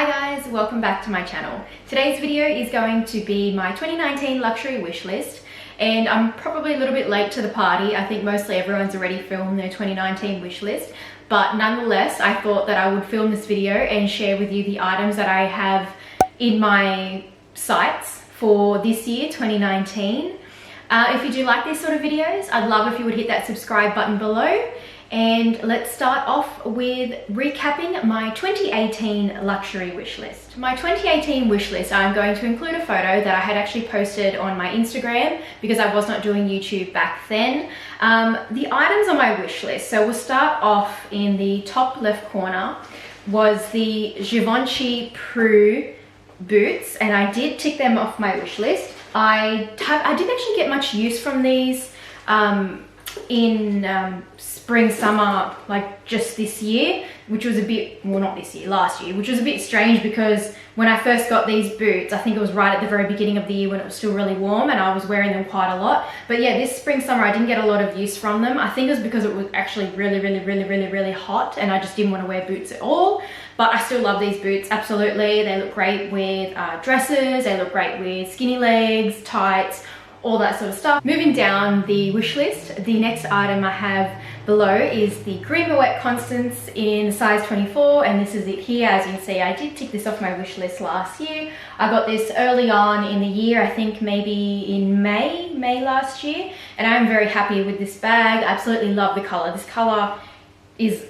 Hi guys, welcome back to my channel. Today's video is going to be my 2019 luxury wish list, and I'm probably a little bit late to the party. I think mostly everyone's already filmed their 2019 wish list, but nonetheless I thought that I would film this video and share with you the items that I have in my sights for this year, 2019. If you do like these sort of videos, I'd love if you would hit that subscribe button below. And let's start off with recapping my 2018 luxury wish list. My 2018 wish list, I'm going to include a photo that I had actually posted on my Instagram because I was not doing YouTube back then. The items on my wish list, so we'll start off in the top left corner, was the Givenchy Prue boots, and I did tick them off my wish list. I didn't actually get much use from these in spring summer, like just this year, which was a bit, well, not this year, last year, which was a bit strange because when I first got these boots, I think it was right at the very beginning of the year when it was still really warm and I was wearing them quite a lot. But yeah, this spring summer I didn't get a lot of use from them. I think it was because it was actually really hot and I just didn't want to wear boots at all. But I still love these boots, absolutely. They look great with dresses, they look great with skinny legs, tights, all that sort of stuff. Moving down the wish list, the next item I have below is the Hermes Constance in size 24, and this is it here. As you can see, I did tick this off my wish list last year. I got this early on in the year, I think maybe in May last year, and I'm very happy with this bag. I absolutely love the color. This color is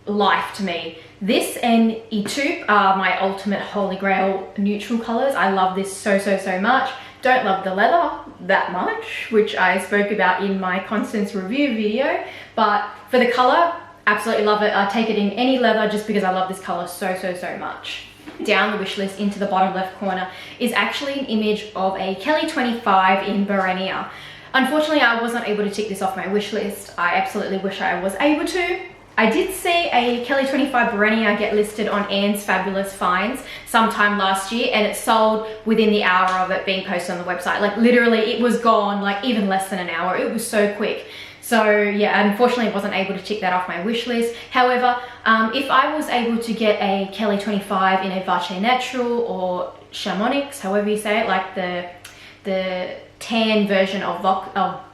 life to me. This and Etoupe are my ultimate holy grail neutral colors. I love this so much. Don't love the leather that much, which I spoke about in my Constance review video, but for the color, absolutely love it. I take it in any leather just because I love this color so much. Down the wish list into the bottom left corner is actually an image of a Kelly 25 in Barenia. Unfortunately, I wasn't able to tick this off my wish list. I absolutely wish I was able to. I did see a Kelly 25 Barenia get listed on Anne's Fabulous Finds sometime last year, and it sold within the hour of it being posted on the website. Like literally it was gone, like even less than an hour. It was so quick. So yeah, unfortunately I wasn't able to tick that off my wish list. However, if I was able to get a Kelly 25 in a Vache Natural or Chamonix, however you say it, like the tan version of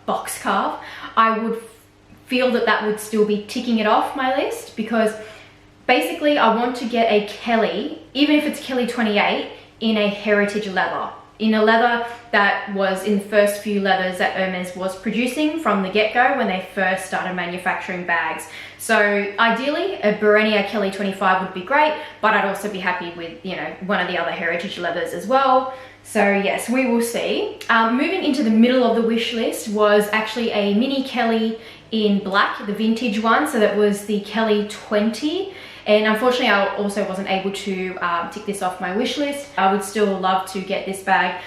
box carve, I would feel that that would still be ticking it off my list, because basically I want to get a Kelly, even if it's Kelly 28, in a heritage leather, in a leather that was in the first few leathers that Hermes was producing from the get-go when they first started manufacturing bags. So ideally a Barenia Kelly 25 would be great, but I'd also be happy with, you know, one of the other heritage leathers as well. So yes, we will see. Moving into the middle of the wish list was actually a mini Kelly in black, the vintage one. So that was the Kelly 20. And unfortunately, I also wasn't able to tick this off my wish list. I would still love to get this bag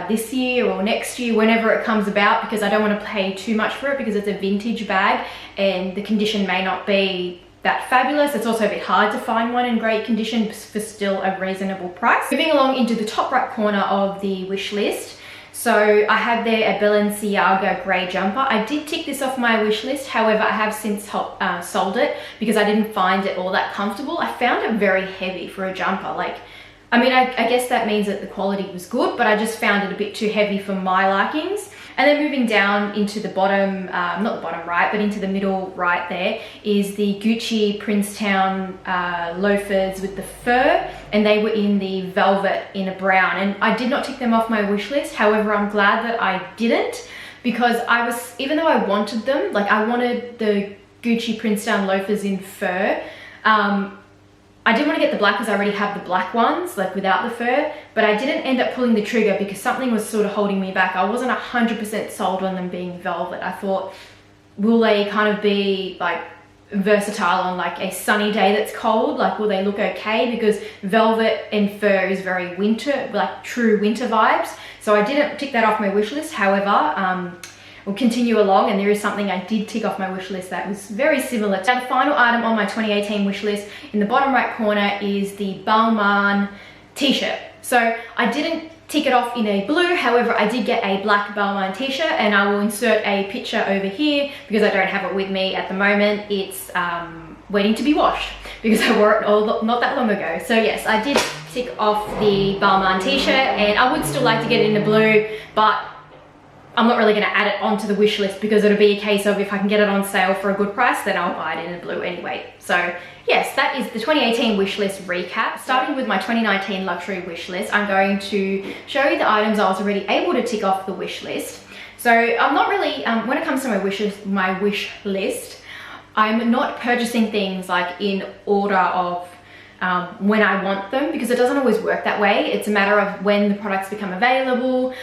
this year or next year, whenever it comes about, because I don't want to pay too much for it because it's a vintage bag and the condition may not be that fabulous. It's also a bit hard to find one in great condition for still a reasonable price. Moving along into the top right corner of the wish list, so I have there a Balenciaga grey jumper. I did tick this off my wish list, however I have since sold it because I didn't find it all that comfortable. I found it very heavy for a jumper. Like, I mean, I guess that means that the quality was good, but I just found it a bit too heavy for my likings. And then moving down into the bottom, not the bottom right, but into the middle right there, is the Gucci Princetown loafers with the fur, and they were in the velvet in a brown. And I did not tick them off my wish list. However, I'm glad that I didn't, because I was, even though I wanted them, like I wanted the Gucci Princetown loafers in fur, I didn't want to get the black because I already have the black ones, like without the fur, but I didn't end up pulling the trigger because something was sort of holding me back. I wasn't 100% sold on them being velvet. I thought, will they kind of be like versatile on like a sunny day that's cold? Like, will they look okay? Because velvet and fur is very winter, like true winter vibes. So I didn't tick that off my wish list. However, we'll continue along, and there is something I did tick off my wish list that was very similar. Now the final item on my 2018 wish list in the bottom right corner is the Balmain t-shirt. So I didn't tick it off in a blue, however I did get a black Balmain t-shirt, and I will insert a picture over here because I don't have it with me at the moment. It's waiting to be washed because I wore it not that long ago. So yes, I did tick off the Balmain t-shirt, and I would still like to get it in the blue, but I'm not really going to add it onto the wish list because it'll be a case of if I can get it on sale for a good price, then I'll buy it in the blue anyway. So yes, that is the 2018 wish list recap. Starting with my 2019 luxury wish list, I'm going to show you the items I was already able to tick off the wish list. So I'm not really, when it comes to my wish list, I'm not purchasing things like in order of when I want them, because it doesn't always work that way. It's a matter of when the products become available,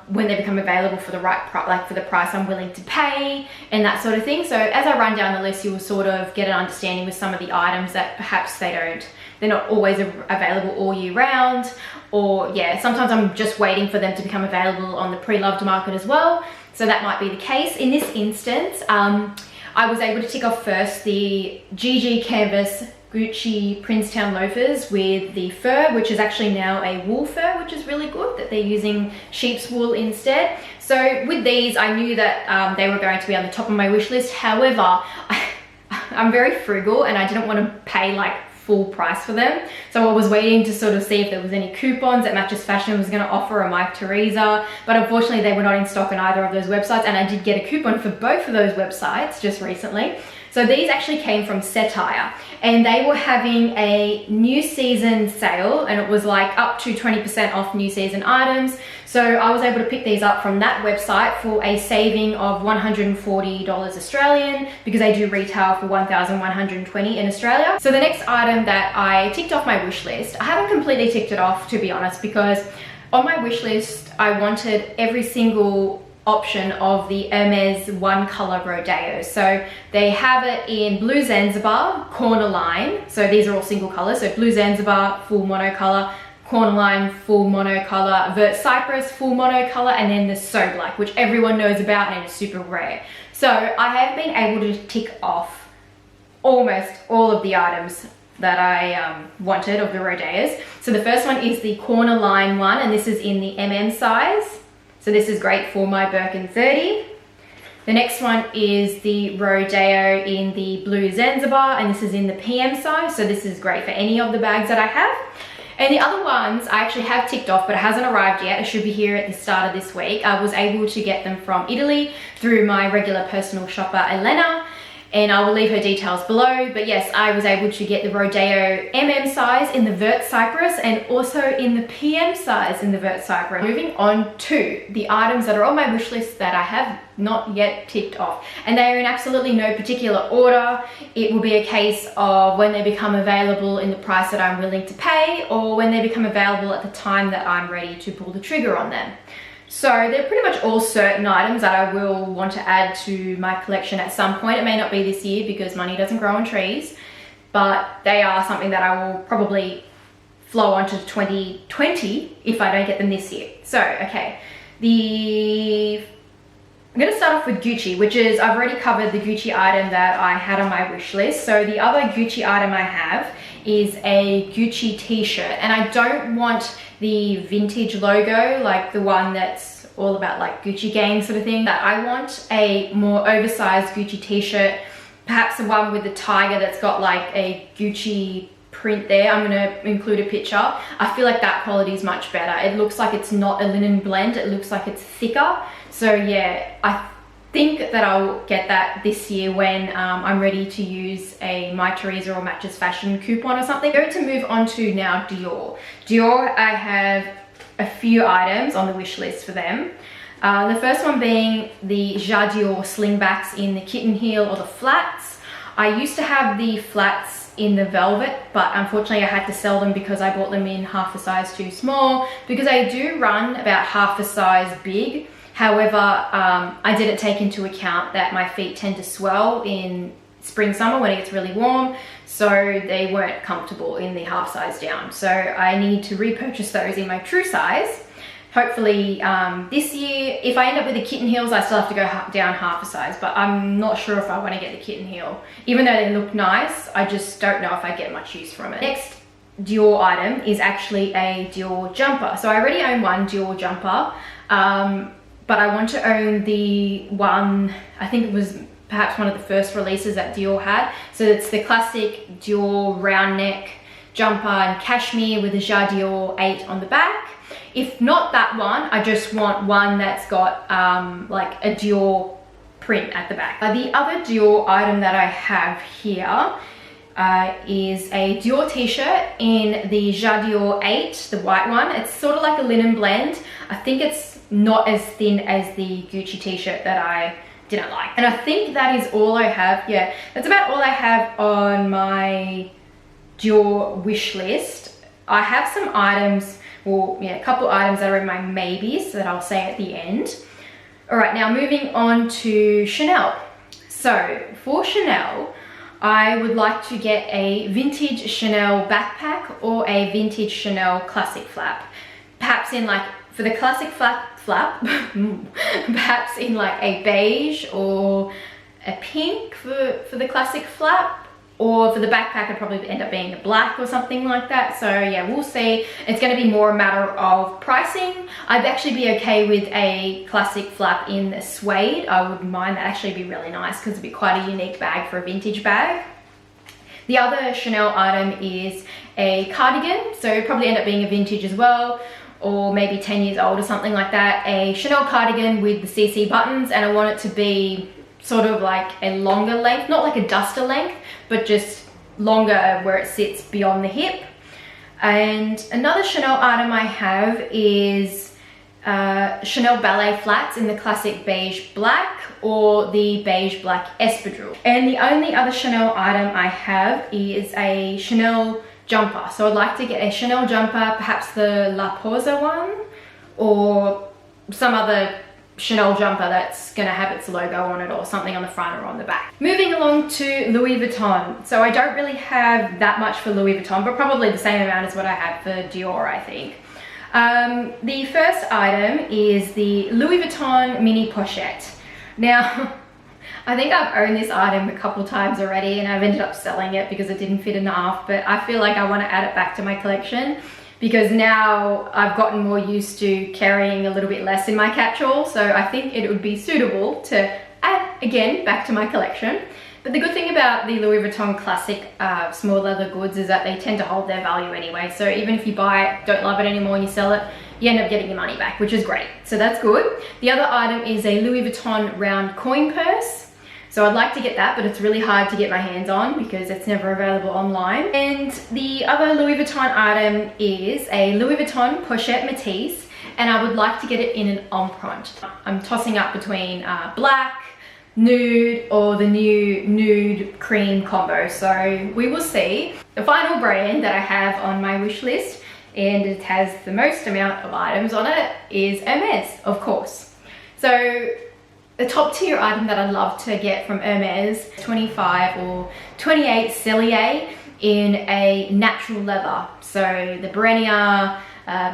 when they become available for the right price, like for the price I'm willing to pay and that sort of thing. So as I run down the list, you will sort of get an understanding with some of the items that perhaps they're not always available all year round, or yeah, sometimes I'm just waiting for them to become available on the pre-loved market as well. So that might be the case. In this instance, I was able to tick off first the GG Canvas Gucci Princetown Loafers with the fur, which is actually now a wool fur, which is really good that they're using sheep's wool instead. So with these, I knew that they were going to be on the top of my wish list. However, I'm very frugal and I didn't want to pay like full price for them. So I was waiting to sort of see if there was any coupons that Matches Fashion was going to offer, a Mike Teresa, but unfortunately they were not in stock on either of those websites, and I did get a coupon for both of those websites just recently. So these actually came from Satire, and they were having a new season sale, and it was like up to 20% off new season items. So I was able to pick these up from that website for a saving of $140 Australian, because they do retail for $1,120 in Australia. So the next item that I ticked off my wish list, I haven't completely ticked it off, to be honest, because on my wish list, I wanted every single option of the Hermes one color Rodeos. So they have it in Blue Zanzibar, Corner Line. So these are all single colors. So Blue Zanzibar, full monocolor, Corner Line, full monocolor, Vert Cypress, full monocolor, and then the So Black, which everyone knows about and is super rare. So I have been able to tick off almost all of the items that I wanted of the Rodeos. So the first one is the Corner Line one, and this is in the MM size. So this is great for my Birkin 30. The next one is the Rodeo in the Blue Zanzibar, and this is in the PM size. So this is great for any of the bags that I have. And the other ones I actually have ticked off, but it hasn't arrived yet. It should be here at the start of this week. I was able to get them from Italy through my regular personal shopper, Elena, and I will leave her details below. But yes, I was able to get the Rodeo MM size in the Vert Cypress and also in the PM size in the Vert Cypress. Moving on to the items that are on my wish list that I have not yet ticked off, and they are in absolutely no particular order. It will be a case of when they become available in the price that I'm willing to pay, or when they become available at the time that I'm ready to pull the trigger on them. So they're pretty much all certain items that I will want to add to my collection at some point. It may not be this year because money doesn't grow on trees, but they are something that I will probably flow onto 2020 if I don't get them this year. So, okay, I'm going to start off with Gucci, which is, I've already covered the Gucci item that I had on my wish list. So the other Gucci item I have is a Gucci t-shirt, and I don't want the vintage logo, like the one that's all about like Gucci gang sort of thing. That I want a more oversized Gucci t-shirt, perhaps the one with the tiger that's got like a Gucci print there. I'm going to include a picture. I feel like that quality is much better. It looks like it's not a linen blend, it looks like it's thicker. So yeah, I think that I'll get that this year when I'm ready to use a My Teresa or Matches Fashion coupon or something. Going to move on to now Dior. Dior, I have a few items on the wish list for them. The first one being the jadior slingbacks in the kitten heel or the flats. I used to have the flats in the velvet, but unfortunately I had to sell them because I bought them in half a size too small, because I do run about half a size big. However, I didn't take into account that my feet tend to swell in spring, summer when it gets really warm, so they weren't comfortable in the half size down. So I need to repurchase those in my true size. Hopefully this year. If I end up with the kitten heels, I still have to go down half a size, but I'm not sure if I want to get the kitten heel. Even though they look nice, I just don't know if I get much use from it. Next Dior item is actually a Dior jumper. So I already own one Dior jumper, but I want to own the one, I think it was perhaps one of the first releases that Dior had. So it's the classic Dior round neck jumper and cashmere with a jadior 8 on the back. If not that one, I just want one that's got like a Dior print at the back. The other Dior item that I have here is a Dior t-shirt in the jadior 8, the white one. It's sort of like a linen blend. I think it's not as thin as the Gucci t-shirt that I didn't like. And I think that is all I have. Yeah, that's about all I have on my Dior wish list. I have some items, well, yeah, a couple items that are in my maybes that I'll say at the end. All right, now moving on to Chanel. So for Chanel, I would like to get a vintage Chanel backpack or a vintage Chanel classic flap. Perhaps in like, for the classic flap, perhaps in like a beige or a pink for the classic flap. Or for the backpack, it'd probably end up being a black or something like that. So yeah, we'll see. It's going to be more a matter of pricing. I'd actually be okay with a classic flap in the suede. I wouldn't mind. That'd actually be really nice because it'd be quite a unique bag for a vintage bag. The other Chanel item is a cardigan. So it'd probably end up being a vintage as well, or maybe 10 years old or something like that. A Chanel cardigan with the CC buttons, and I want it to be sort of like a longer length, not like a duster length, but just longer where it sits beyond the hip. And another Chanel item I have is Chanel ballet flats in the classic beige black or the beige black espadrille. And the only other Chanel item I have is a Chanel jumper. So I'd like to get a Chanel jumper, perhaps the La Pausa one, or some other Chanel jumper that's gonna have its logo on it or something on the front or on the back. Moving along to Louis Vuitton. So I don't really have that much for Louis Vuitton, but probably the same amount as what I have for Dior, I think. The first item is the Louis Vuitton mini pochette. Now, I think I've owned this item a couple times already and I've ended up selling it because it didn't fit enough, but I feel like I want to add it back to my collection, because now I've gotten more used to carrying a little bit less in my catch-all, so I think it would be suitable to add again back to my collection. But the good thing about the Louis Vuitton classic small leather goods is that they tend to hold their value anyway, so even if you buy it, don't love it anymore and you sell it, you end up getting your money back, which is great, so that's good. The other item is a Louis Vuitton round coin purse. So I'd like to get that, but it's really hard to get my hands on because it's never available online. And the other Louis Vuitton item is a Louis Vuitton pochette metis, and I would like to get it in an empreinte. I'm tossing up between black, nude, or the new nude cream combo, so we will see. The final brand that I have on my wish list, and it has the most amount of items on it, is Hermes, of course. So the top tier item that I'd love to get from Hermes, 25 or 28 Cellier in a natural leather. So the Barenia,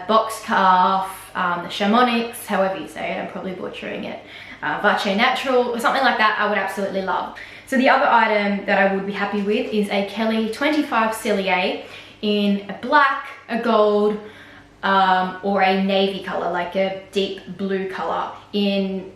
box calf, the Chamonix, however you say it, I'm probably butchering it, Vache natural, or something like that, I would absolutely love. So the other item that I would be happy with is a Kelly 25 Cellier in a black, a gold, or a navy color, like a deep blue color, in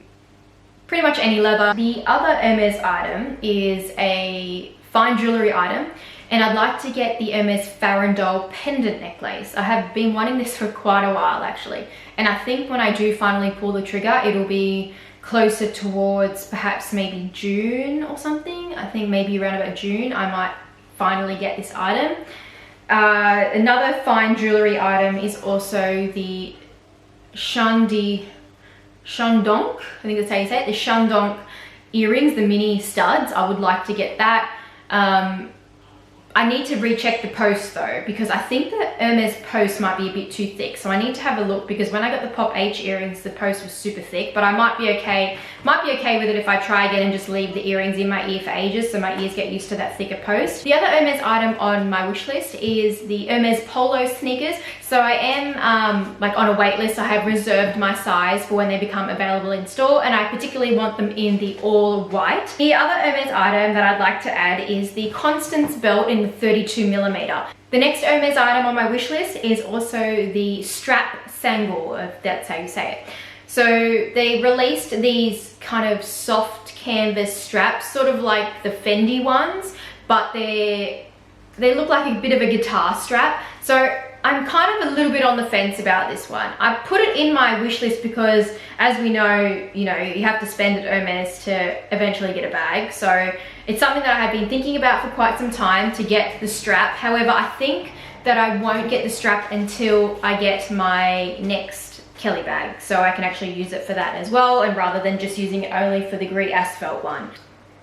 pretty much any leather. The other Hermes item is a fine jewelry item, and I'd like to get the Hermes Farandole pendant necklace. I have been wanting this for quite a while actually, and I think when I do finally pull the trigger, it'll be closer towards perhaps maybe June or something. I think maybe around about June I might finally get this item. Another fine jewelry item is also the Shandong, I think that's how you say it, the Shandong earrings, the mini studs. I would like to get that. I need to recheck the post though, because I think the Hermes post might be a bit too thick, so I need to have a look, because when I got the Pop H earrings, the post was super thick, but I might be okay with it if I try again and just leave the earrings in my ear for ages so my ears get used to that thicker post. The other Hermes item on my wish list is the Hermes Polo sneakers. So I am like on a wait list. I have reserved my size for when they become available in store, and I particularly want them in the all white. The other Hermes item that I'd like to add is the Constance belt in the 32mm. The next Hermes item on my wish list is also the Strap Sangle, if that's how you say it. So they released these kind of soft canvas straps, sort of like the Fendi ones, but they look like a bit of a guitar strap. So I'm kind of a little bit on the fence about this one. I put it in my wish list because, as we know, you have to spend at Hermes to eventually get a bag. So it's something that I have been thinking about for quite some time to get the strap. However, I think that I won't get the strap until I get my next Kelly bag. So I can actually use it for that as well, and rather than just using it only for the gris asphalt one.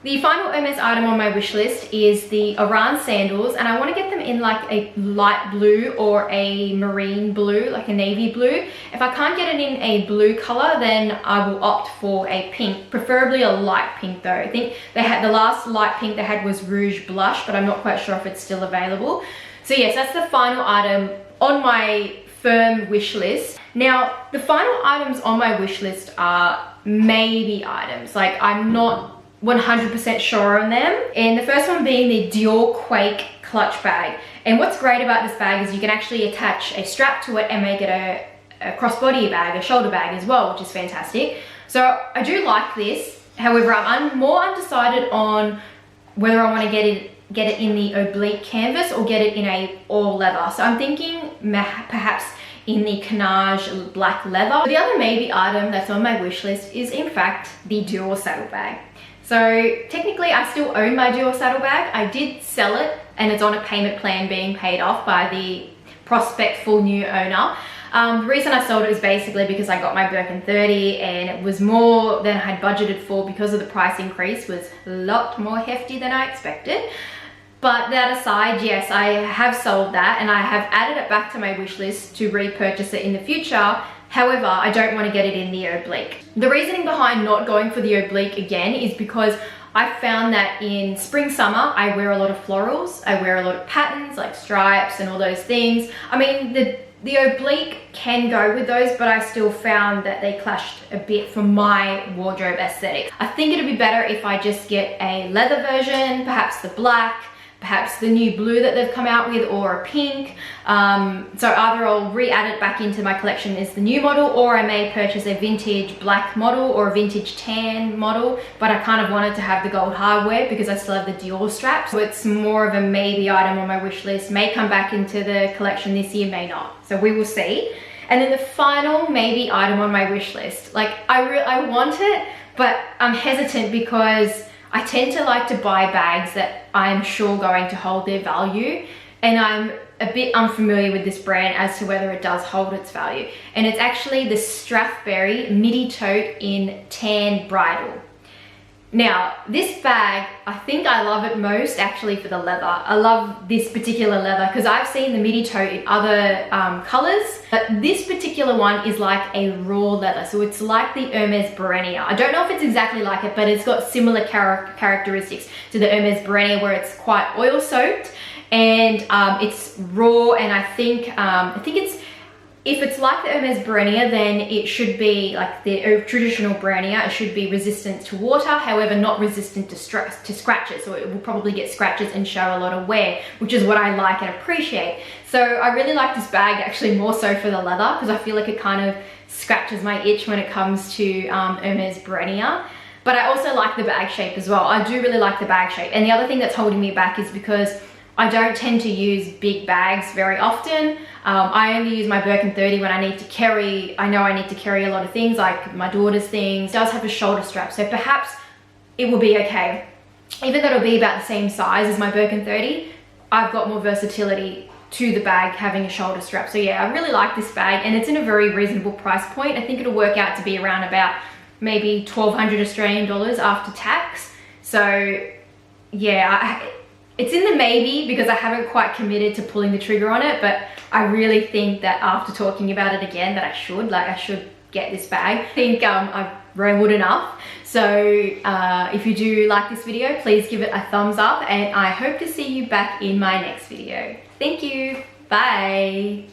The final Hermes item on my wish list is the Oran sandals, and I want to get them in like a light blue or a marine blue, like a navy blue. If I can't get it in a blue color, then I will opt for a pink, preferably a light pink though. I think they had the last light pink they had was Rouge Blush, but I'm not quite sure if it's still available. So yes, that's the final item on my firm wish list. Now, the final items on my wish list are maybe items. Like, I'm not 100% sure on them, and the first one being the Diorquake clutch bag. And what's great about this bag is you can actually attach a strap to it and make it a crossbody bag, a shoulder bag as well, which is fantastic. So I do like this. However, I'm more undecided on whether I want to get it in the oblique canvas or get it in a all leather. So I'm thinking perhaps in the Canage black leather. The other maybe item that's on my wish list is in fact the Dior saddlebag. So technically I still own my Dior saddlebag. I did sell it and it's on a payment plan being paid off by the prospectful new owner. The reason I sold it is basically because I got my Birkin 30 and it was more than I had budgeted for because of the price increase. Was a lot more hefty than I expected. But that aside, yes, I have sold that and I have added it back to my wish list to repurchase it in the future. However, I don't want to get it in the oblique. The reasoning behind not going for the oblique again is because I found that in spring, summer, I wear a lot of florals. I wear a lot of patterns like stripes and all those things. I mean, the oblique can go with those, but I still found that they clashed a bit for my wardrobe aesthetic. I think it'd be better if I just get a leather version, perhaps the black, perhaps the new blue that they've come out with, or a pink. So either I'll re-add it back into my collection as the new model, or I may purchase a vintage black model or a vintage tan model, but I kind of wanted to have the gold hardware because I still have the Dior strap. So it's more of a maybe item on my wish list. May come back into the collection this year, may not. So we will see. And then the final maybe item on my wish list, like I want it, but I'm hesitant because I tend to like to buy bags that I'm sure going to hold their value, and I'm a bit unfamiliar with this brand as to whether it does hold its value. And it's actually the Strathberry midi tote in tan bridal. Now, this bag, I think I love it most actually for the leather. I love this particular leather because I've seen the midi tote in other colors, but this particular one is like a raw leather. So it's like the Hermes Barenia. I don't know if it's exactly like it, but it's got similar characteristics to the Hermes Barenia, where it's quite oil soaked and it's raw. And I think it's, if it's like the Hermes Barenia, then it should be like the traditional Barenia. It should be resistant to water, however not resistant to scratches. So it will probably get scratches and show a lot of wear, which is what I like and appreciate. So I really like this bag actually more so for the leather, because I feel like it kind of scratches my itch when it comes to Hermes Barenia. But I also like the bag shape as well. I do really like the bag shape. And the other thing that's holding me back is because I don't tend to use big bags very often. I only use my Birkin 30 when I need to carry, I know I need to carry a lot of things, like my daughter's things. It does have a shoulder strap, so perhaps it will be okay. Even though it'll be about the same size as my Birkin 30, I've got more versatility to the bag having a shoulder strap. So yeah, I really like this bag, and it's in a very reasonable price point. I think it'll work out to be around about maybe 1,200 Australian dollars after tax. So yeah, it's in the maybe because I haven't quite committed to pulling the trigger on it, but I really think that after talking about it again that I should get this bag. I think I've rambled enough. So if you do like this video, please give it a thumbs up, and I hope to see you back in my next video. Thank you. Bye.